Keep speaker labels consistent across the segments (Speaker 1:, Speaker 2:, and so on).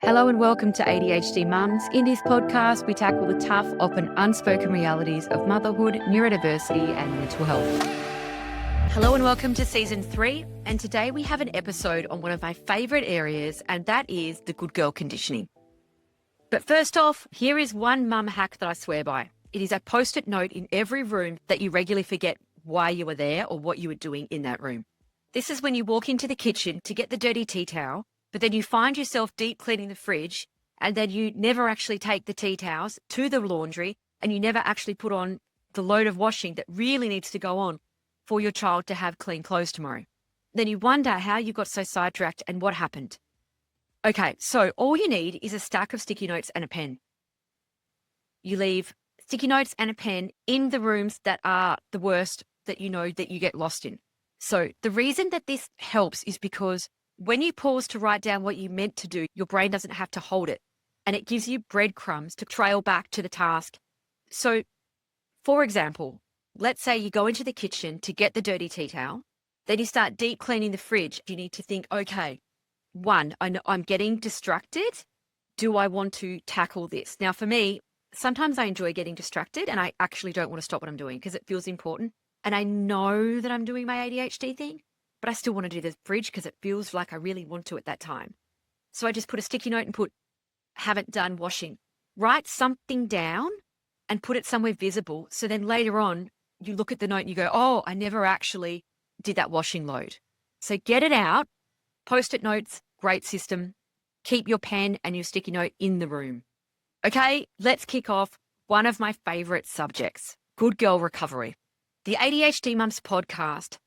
Speaker 1: Hello and welcome to ADHD Mums. In this podcast, we tackle the tough, often unspoken realities of motherhood, neurodiversity, and mental health. Hello and welcome to Season 3. And today we have an episode on one of my favourite areas, and that is the good girl conditioning. But first off, here is one mum hack that I swear by. It is a post-it note in every room that you regularly forget why you were there or what you were doing in that room. This is when you walk into the kitchen to get the dirty tea towel, but then you find yourself deep cleaning the fridge, and then you never actually take the tea towels to the laundry, and you never actually put on the load of washing that really needs to go on for your child to have clean clothes tomorrow. Then you wonder how you got so sidetracked and what happened. Okay, so all you need is a stack of sticky notes and a pen. You leave sticky notes and a pen in the rooms that are the worst that you know that you get lost in. So the reason that this helps is because when you pause to write down what you meant to do, your brain doesn't have to hold it, and it gives you breadcrumbs to trail back to the task. So, for example, let's say you go into the kitchen to get the dirty tea towel, then you start deep cleaning the fridge. You need to think, okay, one, I know I'm getting distracted. Do I want to tackle this? Now, for me, sometimes I enjoy getting distracted and I actually don't want to stop what I'm doing because it feels important. And I know that I'm doing my ADHD thing, but I still want to do the fridge because it feels like I really want to at that time. So I just put a sticky note and put, haven't done washing. Write something down and put it somewhere visible. So then later on, you look at the note and you go, oh, I never actually did that washing load. So get it out. Post-it notes, great system. Keep your pen and your sticky note in the room. Okay, let's kick off one of my favorite subjects, good girl recovery. The ADHD Mums podcast,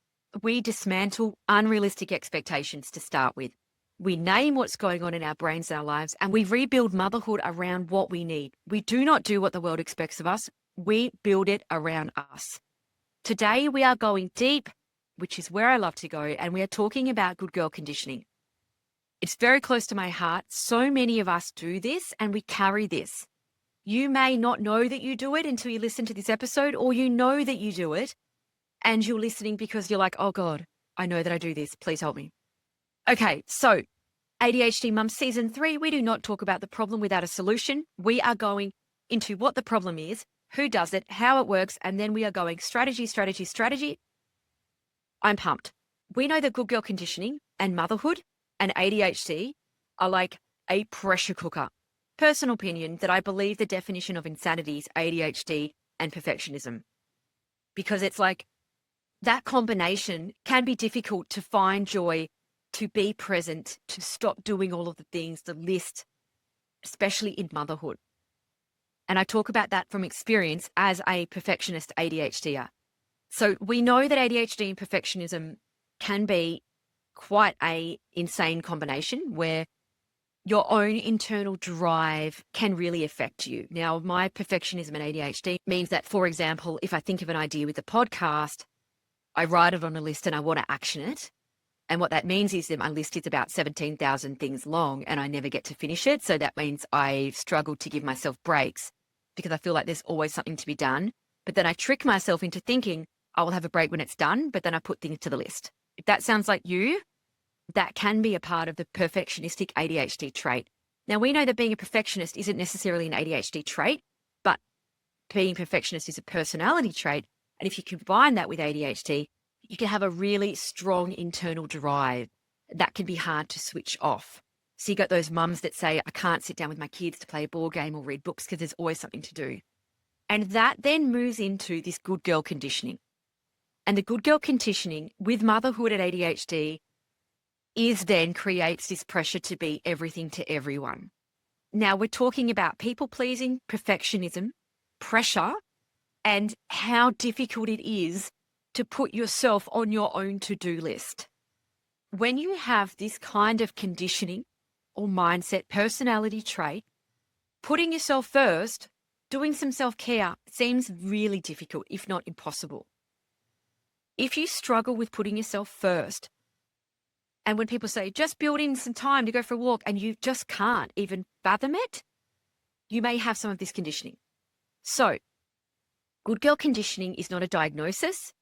Speaker 1: we dismantle unrealistic expectations to start with. We name what's going on in our brains and our lives, and we rebuild motherhood around what we need. We do not do what the world expects of us. We build it around us. Today, we are going deep, which is where I love to go, and we are talking about good girl conditioning. It's very close to my heart. So many of us do this, and we carry this. You may not know that you do it until you listen to this episode, or you know that you do it, and you're listening because you're like, oh God, I know that I do this. Please help me. Okay, so ADHD Mum Season 3, we do not talk about the problem without a solution. We are going into what the problem is, who does it, how it works, and then we are going strategy, strategy, strategy. I'm pumped. We know that good girl conditioning and motherhood and ADHD are like a pressure cooker. Personal opinion that I believe the definition of insanity is ADHD and perfectionism. Because it's like that combination can be difficult to find joy, to be present, to stop doing all of the things, the list, especially in motherhood. And I talk about that from experience as a perfectionist ADHDer. So we know that ADHD and perfectionism can be quite a insane combination where your own internal drive can really affect you. Now, my perfectionism and ADHD means that, for example, if I think of an idea with a podcast, I write it on a list and I want to action it. And what that means is that my list is about 17,000 things long and I never get to finish it. So that means I struggle to give myself breaks because I feel like there's always something to be done. But then I trick myself into thinking I will have a break when it's done, but then I put things to the list. If that sounds like you, that can be a part of the perfectionistic ADHD trait. Now, we know that being a perfectionist isn't necessarily an ADHD trait, but being perfectionist is a personality trait. And if you combine that with ADHD, you can have a really strong internal drive that can be hard to switch off. So you got those mums that say, I can't sit down with my kids to play a board game or read books because there's always something to do. And that then moves into this good girl conditioning. And the good girl conditioning with motherhood and ADHD is then creates this pressure to be everything to everyone. Now we're talking about people pleasing, perfectionism, pressure, and how difficult it is to put yourself on your own to-do list. When you have this kind of conditioning or mindset, personality trait, putting yourself first, doing some self-care seems really difficult, if not impossible. If you struggle with putting yourself first, and when people say, just build in some time to go for a walk, and you just can't even fathom it, you may have some of this conditioning. So, good girl conditioning is not a diagnosis.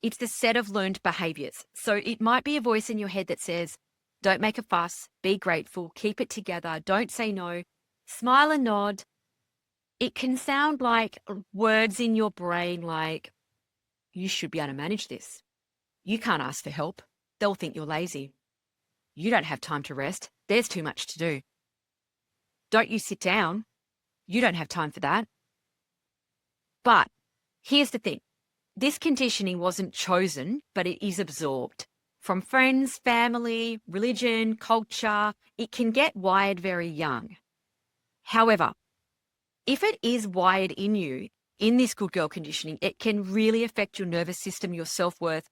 Speaker 1: It's the set of learned behaviors. So it might be a voice in your head that says, Don't make a fuss. Be grateful. Keep it together. Don't say no. Smile and nod. It can sound like words in your brain like, you should be able to manage this. You can't ask for help. They'll think you're lazy. You don't have time to rest. There's too much to do. Don't you sit down. You don't have time for that. But here's the thing. This conditioning wasn't chosen, but it is absorbed. From friends, family, religion, culture, it can get wired very young. However, if it is wired in you, in this good girl conditioning, it can really affect your nervous system, your self-worth,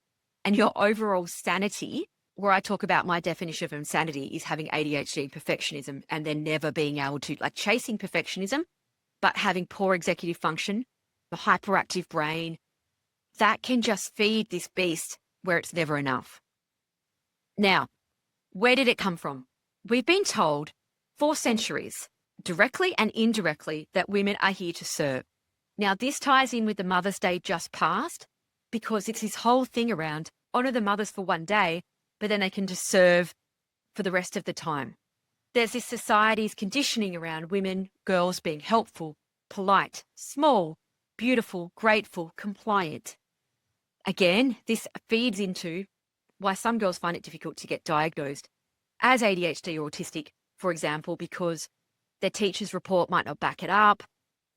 Speaker 1: and your overall sanity. Where I talk about my definition of insanity is having ADHD, perfectionism, and then never being able to, like chasing perfectionism, but having poor executive function, the hyperactive brain, that can just feed this beast where it's never enough. Now, where did it come from? We've been told for centuries, directly and indirectly, that women are here to serve. Now, this ties in with the Mother's Day just passed because it's this whole thing around honor the mothers for one day, but then they can just serve for the rest of the time. There's this society's conditioning around women, girls being helpful, polite, small, beautiful, grateful, compliant. Again, this feeds into why some girls find it difficult to get diagnosed as ADHD or autistic, for example, because their teacher's report might not back it up,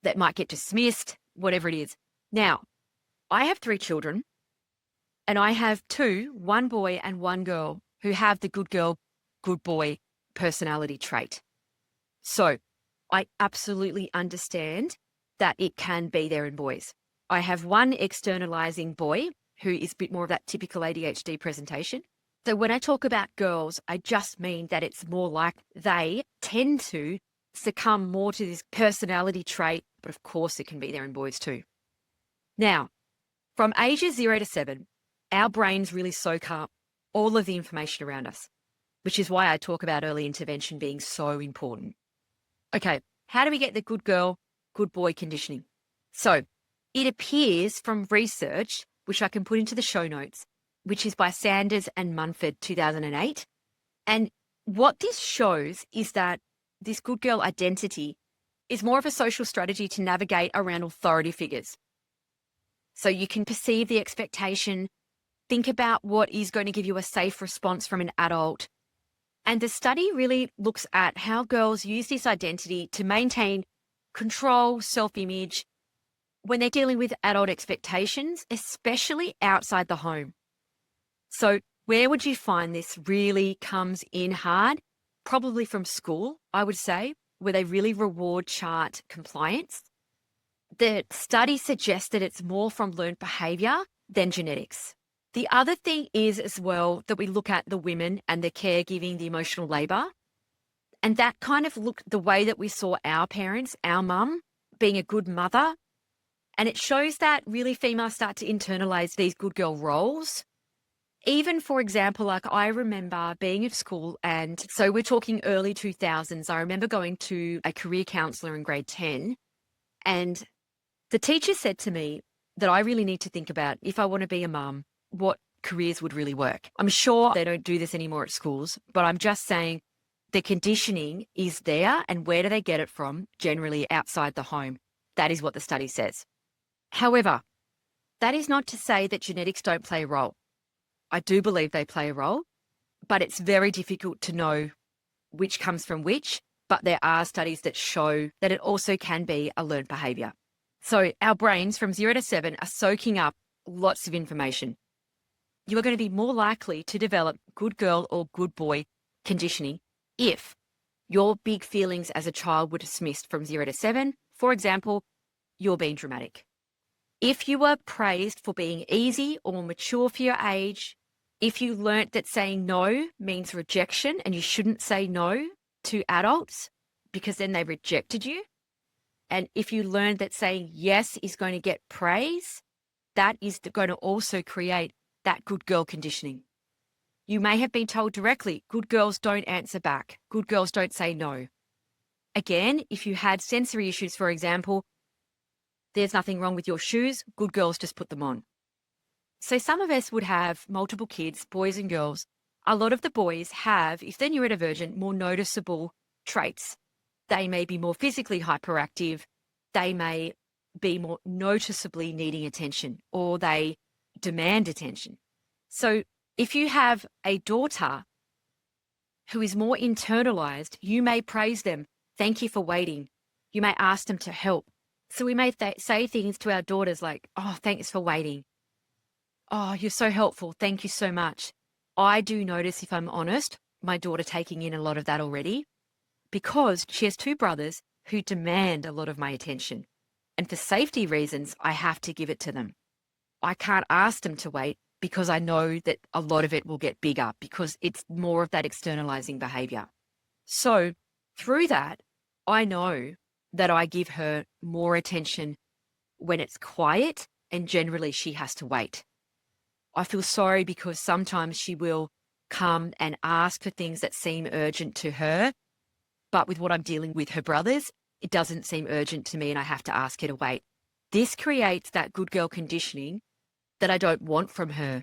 Speaker 1: that might get dismissed, whatever it is. Now, I have 3 children, and I have 2, one boy and one girl, who have the good girl, good boy personality trait. So I absolutely understand that it can be there in boys. I have one externalizing boy who is a bit more of that typical ADHD presentation. So when I talk about girls, I just mean that it's more like they tend to succumb more to this personality trait, but of course it can be there in boys too. Now, from ages 0 to 7, our brains really soak up all of the information around us, which is why I talk about early intervention being so important. Okay, how do we get the good girl, good boy conditioning? So it appears from research, which I can put into the show notes, which is by Sanders and Munford, 2008. And what this shows is that this good girl identity is more of a social strategy to navigate around authority figures. So you can perceive the expectation, think about what is going to give you a safe response from an adult. And the study really looks at how girls use this identity to maintain control, self-image, when they're dealing with adult expectations, especially outside the home. So where would you find this really comes in hard? Probably from school, I would say, where they really reward chart compliance. The study suggests that it's more from learned behavior than genetics. The other thing is as well that we look at the women and the caregiving, the emotional labor, and that kind of look the way that we saw our parents, our mum, being a good mother. And it shows that really females start to internalize these good girl roles. Even, for example, like I remember being at school, and so we're talking early 2000s. I remember going to a career counselor in grade 10, and the teacher said to me that I really need to think about, if I want to be a mum, what careers would really work. I'm sure they don't do this anymore at schools, but I'm just saying the conditioning is there, and where do they get it from? Generally outside the home. That is what the study says. However, that is not to say that genetics don't play a role. I do believe they play a role, but it's very difficult to know which comes from which, but there are studies that show that it also can be a learned behavior. So our brains from 0 to 7 are soaking up lots of information. You are going to be more likely to develop good girl or good boy conditioning if your big feelings as a child were dismissed from 0 to 7. For example, you're being dramatic. If you were praised for being easy or mature for your age, if you learnt that saying no means rejection and you shouldn't say no to adults because then they rejected you, and if you learned that saying yes is going to get praise, that is going to also create that good girl conditioning. You may have been told directly, good girls don't answer back. Good girls don't say no. Again, if you had sensory issues, for example, there's nothing wrong with your shoes. Good girls just put them on. So some of us would have multiple kids, boys and girls, a lot of the boys have, if they're neurodivergent, more noticeable traits. They may be more physically hyperactive. They may be more noticeably needing attention, or they demand attention. So if you have a daughter who is more internalized, you may praise them. Thank you for waiting. You may ask them to help. So we may say things to our daughters like, oh, thanks for waiting. Oh, you're so helpful. Thank you so much. I do notice, if I'm honest, my daughter taking in a lot of that already, because she has two brothers who demand a lot of my attention. And for safety reasons, I have to give it to them. I can't ask them to wait because I know that a lot of it will get bigger because it's more of that externalizing behavior. So through that, I know that I give her more attention when it's quiet, and generally she has to wait. I feel sorry because sometimes she will come and ask for things that seem urgent to her, but with what I'm dealing with her brothers, it doesn't seem urgent to me and I have to ask her to wait. This creates that good girl conditioning that I don't want from her.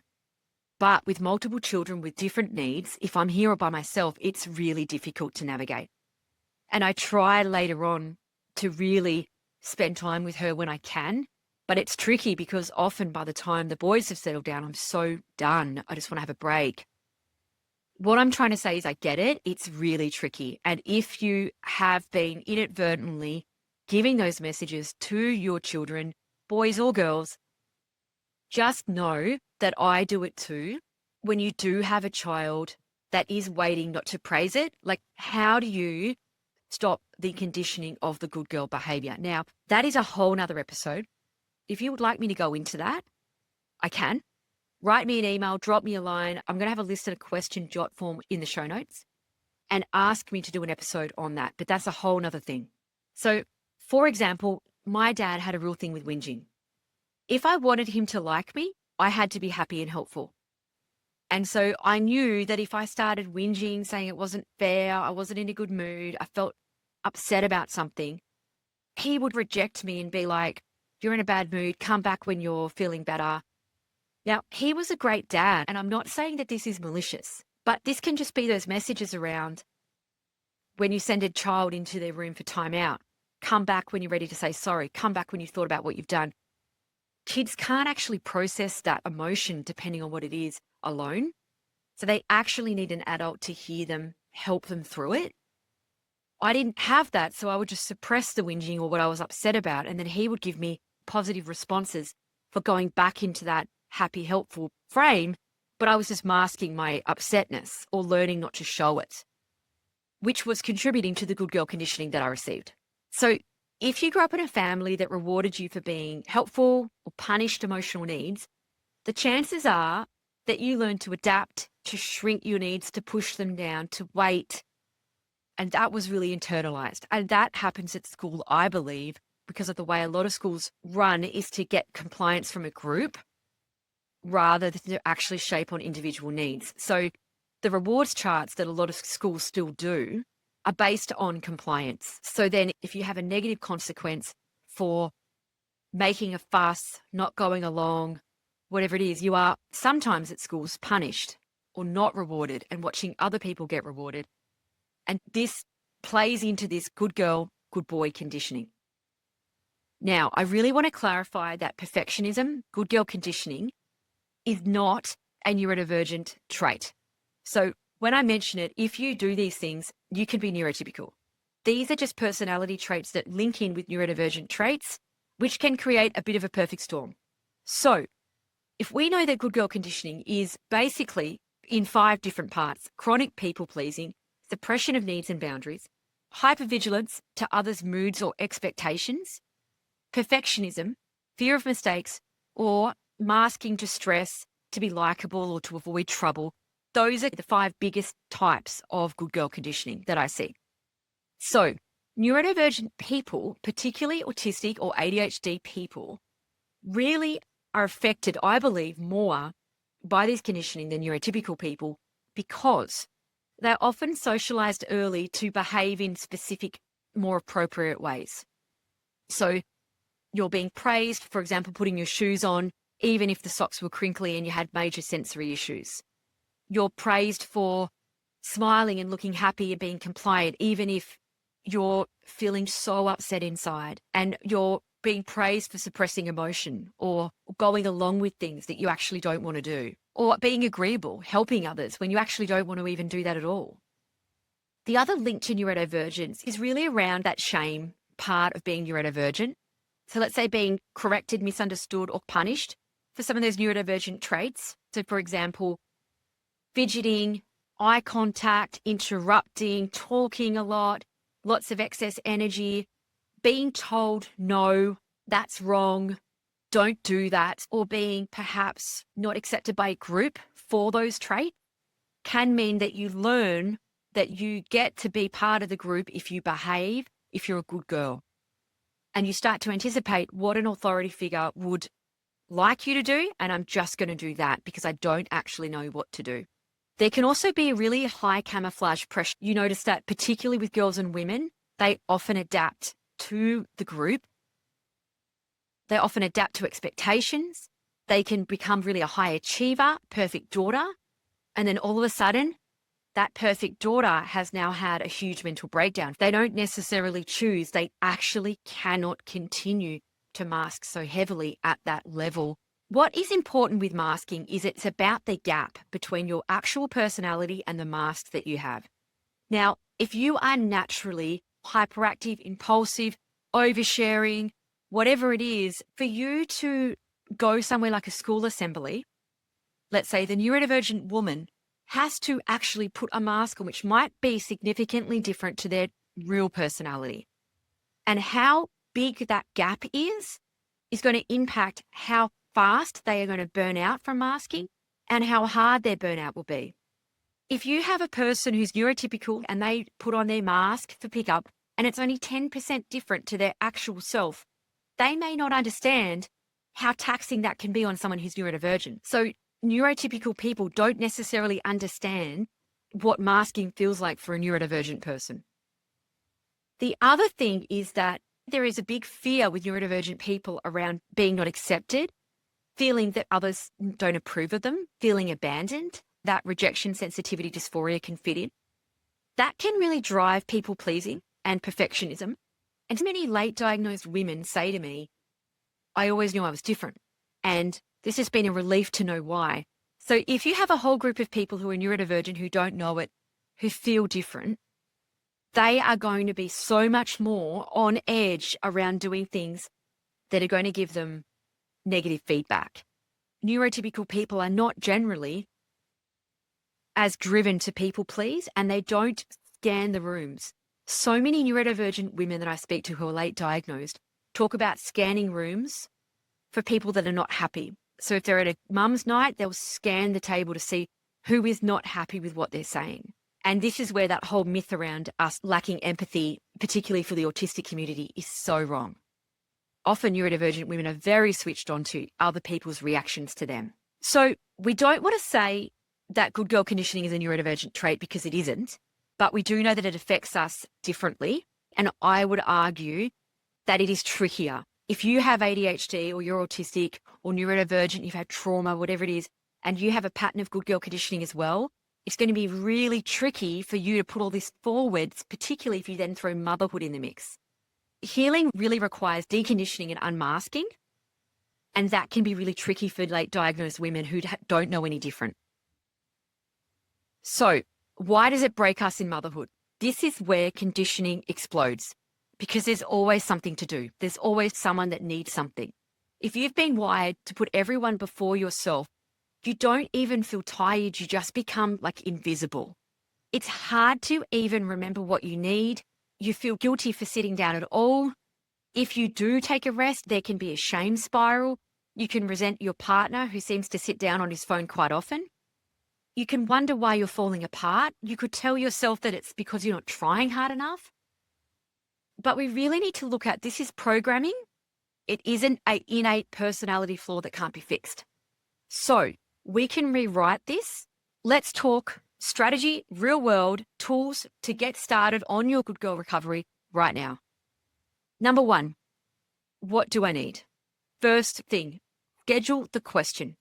Speaker 1: But with multiple children with different needs, if I'm here by myself, it's really difficult to navigate. And I try later on to really spend time with her when I can, but it's tricky because often by the time the boys have settled down, I'm so done. I just want to have a break. What I'm trying to say is I get it. It's really tricky. And if you have been inadvertently giving those messages to your children, boys or girls, just know that I do it too. When you do have a child that is waiting not to praise it, like how do you stop the conditioning of the good girl behavior? Now, that is a whole nother episode. If you would like me to go into that, I can. Write me an email, drop me a line. I'm going to have a list and a question jot form in the show notes and ask me to do an episode on that. But that's a whole nother thing. So, for example, my dad had a real thing with whinging. If I wanted him to like me, I had to be happy and helpful. And so I knew that if I started whinging, saying it wasn't fair, I wasn't in a good mood, I felt upset about something, he would reject me and be like, you're in a bad mood, come back when you're feeling better. Now, he was a great dad, and I'm not saying that this is malicious, but this can just be those messages around when you send a child into their room for time out, come back when you're ready to say sorry, come back when you've thought about what you've done. Kids can't actually process that emotion depending on what it is alone. So they actually need an adult to hear them, help them through it. I didn't have that, so I would just suppress the whinging or what I was upset about, and then he would give me positive responses for going back into that happy, helpful frame, but I was just masking my upsetness or learning not to show it, which was contributing to the good girl conditioning that I received. So if you grew up in a family that rewarded you for being helpful or punished emotional needs, the chances are that you learn to adapt, to shrink your needs, to push them down, to wait. And that was really internalized. And that happens at school, I believe, because of the way a lot of schools run is to get compliance from a group rather than to actually shape on individual needs. So the rewards charts that a lot of schools still do are based on compliance. So then if you have a negative consequence for making a fuss, not going along, whatever it is, you are sometimes at schools punished or not rewarded and watching other people get rewarded. And this plays into this good girl, good boy conditioning. Now, I really want to clarify that perfectionism, good girl conditioning, is not a neurodivergent trait. So when I mention it, if you do these things, you can be neurotypical. These are just personality traits that link in with neurodivergent traits, which can create a bit of a perfect storm. So if we know that good girl conditioning is basically in 5 different parts: chronic people pleasing, suppression of needs and boundaries, hypervigilance to others' moods or expectations, perfectionism, fear of mistakes, or masking distress to be likable or to avoid trouble. Those are the 5 biggest types of good girl conditioning that I see. So neurodivergent people, particularly autistic or ADHD people, really are affected, I believe, more by this conditioning than neurotypical people because they're often socialized early to behave in specific, more appropriate ways. So you're being praised, for example, putting your shoes on, even if the socks were crinkly and you had major sensory issues. you're praised for smiling and looking happy and being compliant, even if you're feeling so upset inside, and you're being praised for suppressing emotion or going along with things that you actually don't want to do, or being agreeable, helping others when you actually don't want to even do that at all. The other link to neurodivergence is really around that shame part of being neurodivergent. So let's say being corrected, misunderstood, or punished for some of those neurodivergent traits. So for example, fidgeting, eye contact, interrupting, talking a lot, lots of excess energy, being told, no, that's wrong, don't do that, or being perhaps not accepted by a group for those traits can mean that you learn that you get to be part of the group if you behave, if you're a good girl. And you start to anticipate what an authority figure would like you to do, and I'm just going to do that because I don't actually know what to do. There can also be a really high camouflage pressure. You notice that particularly with girls and women, they often adapt to the group. They often adapt to expectations. They can become really a high achiever, perfect daughter. And then all of a sudden, that perfect daughter has now had a huge mental breakdown. They don't necessarily choose. They actually cannot continue to mask so heavily at that level. What is important with masking is it's about the gap between your actual personality and the mask that you have. Now, if you are naturally hyperactive, impulsive, oversharing, whatever it is, for you to go somewhere like a school assembly, let's say the neurodivergent woman has to actually put a mask on which might be significantly different to their real personality. And how big that gap is going to impact how fast they are going to burn out from masking and how hard their burnout will be. If you have a person who's neurotypical and they put on their mask for pickup and it's only 10% different to their actual self, they may not understand how taxing that can be on someone who's neurodivergent. So neurotypical people don't necessarily understand what masking feels like for a neurodivergent person. The other thing is that there is a big fear with neurodivergent people around being not accepted, feeling that others don't approve of them, feeling abandoned, that rejection sensitivity dysphoria can fit in. That can really drive people pleasing and perfectionism. And many late diagnosed women say to me, I always knew I was different. And this has been a relief to know why. So if you have a whole group of people who are neurodivergent, who don't know it, who feel different, they are going to be so much more on edge around doing things that are going to give them negative feedback. Neurotypical people are not generally as driven to people please, and they don't scan the rooms. So many neurodivergent women that I speak to who are late diagnosed talk about scanning rooms for people that are not happy. So if they're at a mum's night, they'll scan the table to see who is not happy with what they're saying. And this is where that whole myth around us lacking empathy, particularly for the autistic community, is so wrong. Often neurodivergent women are very switched on to other people's reactions to them. So we don't want to say that good girl conditioning is a neurodivergent trait because it isn't, but we do know that it affects us differently. And I would argue that it is trickier. If you have ADHD or you're autistic or neurodivergent, you've had trauma, whatever it is, and you have a pattern of good girl conditioning as well, it's going to be really tricky for you to put all this forwards, particularly if you then throw motherhood in the mix. Healing really requires deconditioning and unmasking, and that can be really tricky for late diagnosed women who don't know any different. So why does it break us in motherhood? This is where conditioning explodes because there's always something to do. There's always someone that needs something. If you've been wired to put everyone before yourself, you don't even feel tired. You just become like invisible. It's hard to even remember what you need. You feel guilty for sitting down at all. If you do take a rest, there can be a shame spiral. You can resent your partner who seems to sit down on his phone quite often. You can wonder why you're falling apart. You could tell yourself that it's because you're not trying hard enough. But we really need to look at this is programming. It isn't an innate personality flaw that can't be fixed. So we can rewrite this. Let's talk strategy, real world tools to get started on your good girl recovery right now. Number one, what do I need? First thing, schedule the question.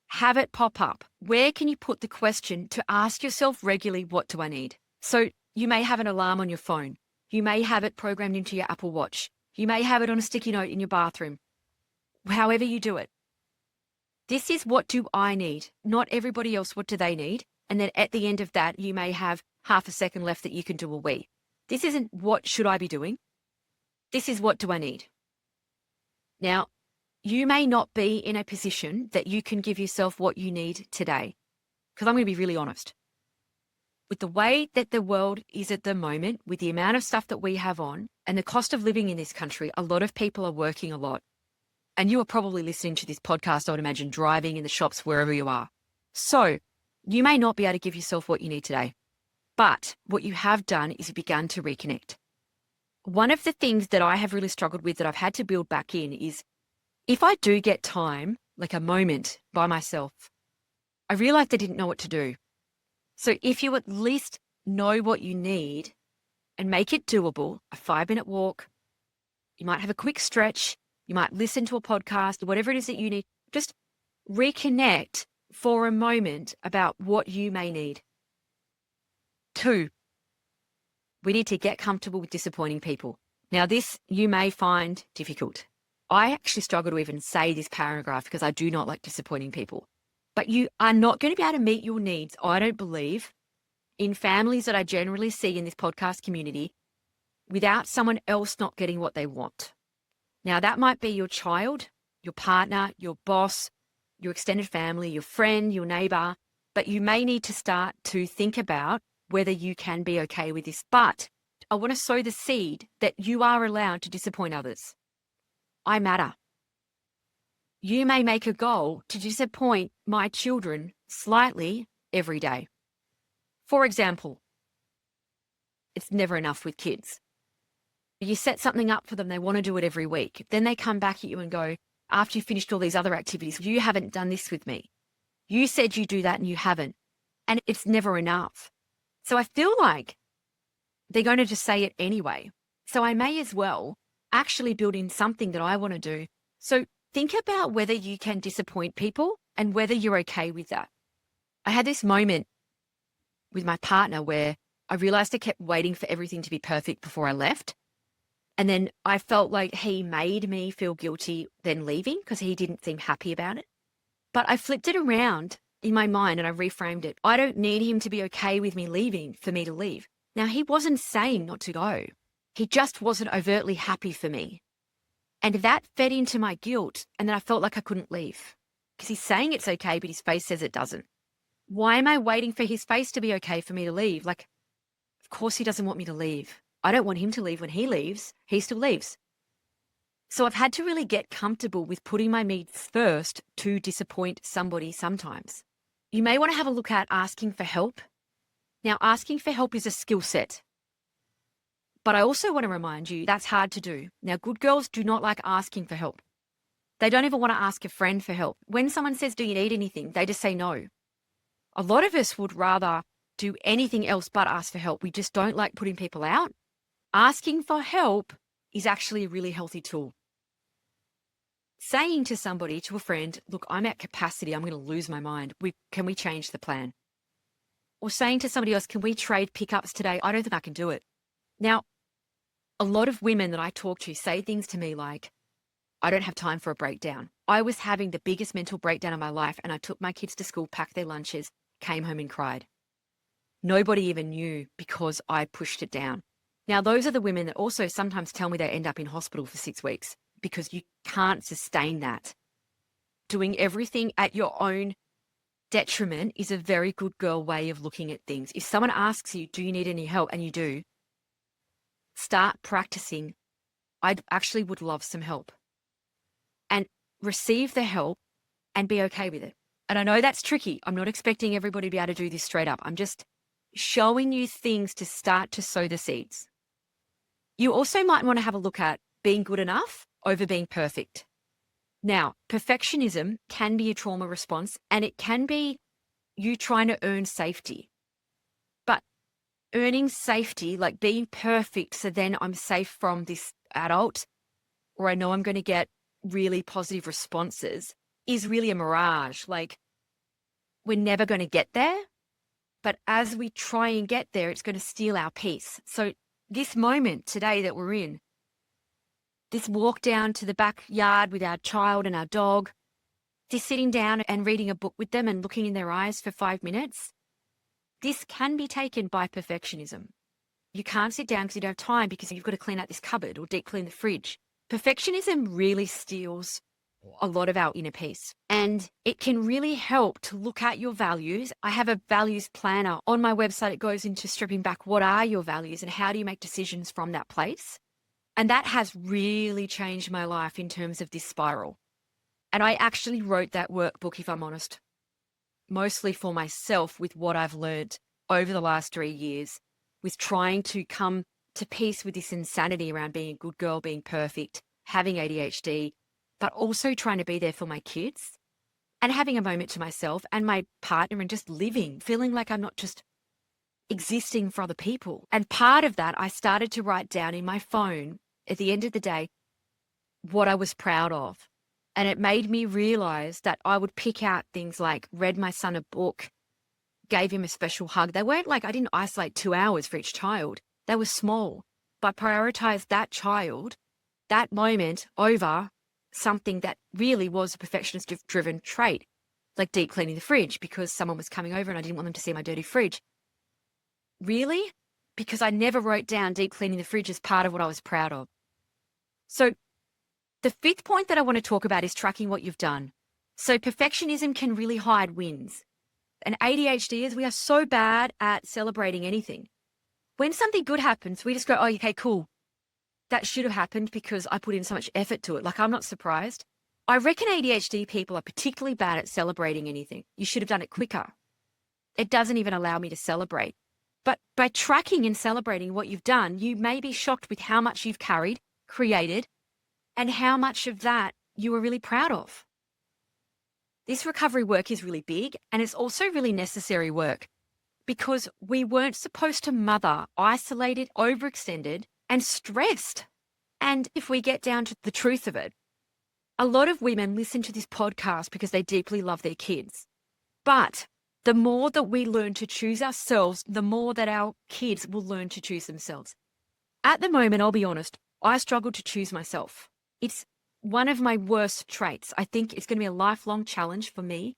Speaker 1: Have it pop up. Where can you put the question to ask yourself regularly, what do I need? So you may have an alarm on your phone. You may have it programmed into your Apple Watch. You may have it on a sticky note in your bathroom. However you do it. This is what do I need, not everybody else, what do they need? And then at the end of that, you may have half a second left that you can do a wee. This isn't what should I be doing? This is what do I need? Now, you may not be in a position that you can give yourself what you need today. Because I'm going to be really honest. With the way that the world is at the moment, with the amount of stuff that we have on and the cost of living in this country, a lot of people are working a lot. And you are probably listening to this podcast, I would imagine, driving in the shops, wherever you are. So you may not be able to give yourself what you need today. But what you have done is you've begun to reconnect. One of the things that I have really struggled with that I've had to build back in is if I do get time, like a moment by myself, I realized I didn't know what to do. So if you at least know what you need and make it doable, a 5-minute walk, you might have a quick stretch, you might listen to a podcast, whatever it is that you need, just reconnect for a moment about what you may need. 2, we need to get comfortable with disappointing people. Now, this you may find difficult. I actually struggle to even say this paragraph because I do not like disappointing people. But you are not going to be able to meet your needs, I don't believe, in families that I generally see in this podcast community without someone else not getting what they want. Now, that might be your child, your partner, your boss, your extended family, your friend, your neighbor, but you may need to start to think about whether you can be okay with this. But I want to sow the seed that you are allowed to disappoint others. I matter. You may make a goal to disappoint my children slightly every day. For example, it's never enough with kids. You set something up for them, they want to do it every week. Then they come back at you and go, after you've finished all these other activities, you haven't done this with me. You said you do that and you haven't. And it's never enough. So I feel like they're going to just say it anyway. So I may as well actually build in something that I want to do. So think about whether you can disappoint people and whether you're okay with that. I had this moment with my partner where I realized I kept waiting for everything to be perfect before I left. And then I felt like he made me feel guilty then leaving because he didn't seem happy about it. But I flipped it around in my mind and I reframed it. I don't need him to be okay with me leaving for me to leave. Now, he wasn't saying not to go. He just wasn't overtly happy for me. And that fed into my guilt. And then I felt like I couldn't leave because he's saying it's okay, but his face says it doesn't. Why am I waiting for his face to be okay for me to leave? Like, of course he doesn't want me to leave. I don't want him to leave. When he leaves, he still leaves. So I've had to really get comfortable with putting my needs first to disappoint somebody sometimes. You may want to have a look at asking for help. Now, asking for help is a skill set. But I also want to remind you that's hard to do. Now, good girls do not like asking for help. They don't ever want to ask a friend for help. When someone says, do you need anything? They just say no. A lot of us would rather do anything else but ask for help. We just don't like putting people out. Asking for help is actually a really healthy tool. Saying to somebody, to a friend, look, I'm at capacity. I'm going to lose my mind. Can we change the plan? Or saying to somebody else, can we trade pickups today? I don't think I can do it. Now, a lot of women that I talk to say things to me like, I don't have time for a breakdown. I was having the biggest mental breakdown of my life and I took my kids to school, packed their lunches, came home and cried. Nobody even knew because I pushed it down. Now, those are the women that also sometimes tell me they end up in hospital for 6 weeks because you can't sustain that. Doing everything at your own detriment is a very good girl way of looking at things. If someone asks you, do you need any help? And you do, start practicing. I actually would love some help. And receive the help and be okay with it. And I know that's tricky. I'm not expecting everybody to be able to do this straight up. I'm just showing you things to start to sow the seeds. You also might want to have a look at being good enough over being perfect. Now, perfectionism can be a trauma response and it can be you trying to earn safety. But earning safety, like being perfect, so then I'm safe from this adult, or I know I'm going to get really positive responses, is really a mirage. Like, we're never going to get there. But as we try and get there, it's going to steal our peace. So this moment today that we're in, this walk down to the backyard with our child and our dog, this sitting down and reading a book with them and looking in their eyes for 5 minutes, this can be taken by perfectionism. You can't sit down because you don't have time because you've got to clean out this cupboard or deep clean the fridge. Perfectionism really steals a lot of our inner peace, and it can really help to look at your values. I have a values planner on my website. It goes into stripping back what are your values and how do you make decisions from that place. And that has really changed my life in terms of this spiral. And I actually wrote that workbook, if I'm honest, mostly for myself with what I've learned over the last 3 years with trying to come to peace with this insanity around being a good girl, being perfect, having ADHD, but also trying to be there for my kids and having a moment to myself and my partner and just living, feeling like I'm not just existing for other people. And part of that, I started to write down in my phone at the end of the day what I was proud of. And it made me realize that I would pick out things like read my son a book, gave him a special hug. They weren't like, I didn't isolate 2 hours for each child. They were small, but prioritized that child, that moment over something that really was a perfectionist-driven trait, like deep cleaning the fridge because someone was coming over and I didn't want them to see my dirty fridge. Really? Because I never wrote down deep cleaning the fridge as part of what I was proud of. So the fifth point that I want to talk about is tracking what you've done. So perfectionism can really hide wins. And ADHDers, we are so bad at celebrating anything. When something good happens, we just go, oh, okay, cool. That should have happened because I put in so much effort to it. Like, I'm not surprised. I reckon ADHD people are particularly bad at celebrating anything. You should have done it quicker. It doesn't even allow me to celebrate. But by tracking and celebrating what you've done, you may be shocked with how much you've carried, created, and how much of that you were really proud of. This recovery work is really big, and it's also really necessary work because we weren't supposed to mother isolated, overextended, and stressed. And if we get down to the truth of it, a lot of women listen to this podcast because they deeply love their kids. But the more that we learn to choose ourselves, the more that our kids will learn to choose themselves. At the moment, I'll be honest, I struggle to choose myself. It's one of my worst traits. I think it's going to be a lifelong challenge for me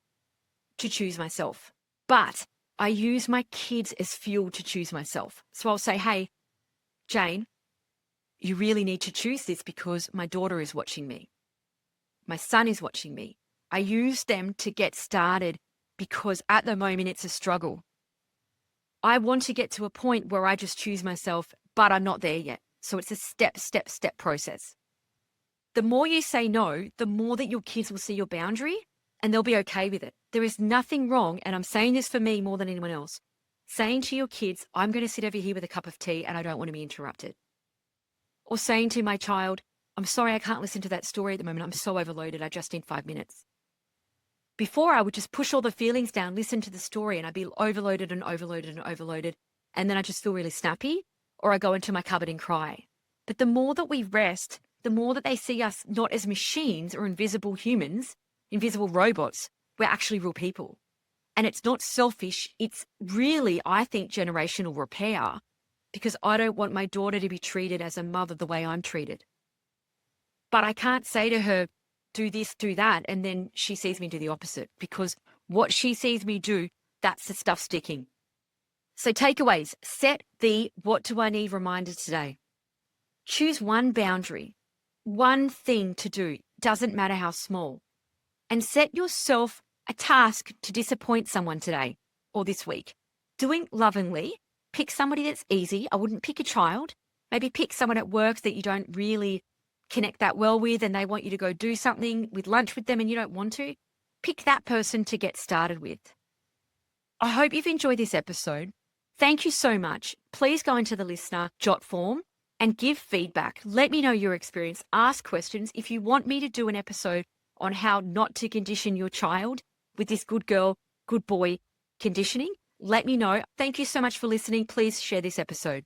Speaker 1: to choose myself. But I use my kids as fuel to choose myself. So I'll say, hey, Jane, you really need to choose this because my daughter is watching me. My son is watching me. I use them to get started because at the moment it's a struggle. I want to get to a point where I just choose myself, but I'm not there yet. So it's a step process. The more you say no, the more that your kids will see your boundary and they'll be okay with it. There is nothing wrong, and I'm saying this for me more than anyone else, saying to your kids, I'm going to sit over here with a cup of tea and I don't want to be interrupted. Or saying to my child, I'm sorry, I can't listen to that story at the moment. I'm so overloaded. I just need 5 minutes. Before, I would just push all the feelings down, listen to the story, and I'd be overloaded and overloaded and overloaded. And then I just feel really snappy, or I go into my cupboard and cry. But the more that we rest, the more that they see us not as machines or invisible humans, invisible robots, we're actually real people. And it's not selfish. It's really, I think, generational repair because I don't want my daughter to be treated as a mother the way I'm treated. But I can't say to her, do this, do that, and then she sees me do the opposite because what she sees me do, that's the stuff sticking. So takeaways, set the what do I need reminder today. Choose one boundary, one thing to do, doesn't matter how small, and set yourself a task to disappoint someone today or this week. Doing lovingly, pick somebody that's easy. I wouldn't pick a child. Maybe pick someone at work that you don't really connect that well with and they want you to go do something with lunch with them and you don't want to. Pick that person to get started with. I hope you've enjoyed this episode. Thank you so much. Please go into the listener jot form and give feedback. Let me know your experience. Ask questions. If you want me to do an episode on how not to condition your child with this good girl, good boy conditioning, let me know. Thank you so much for listening. Please share this episode.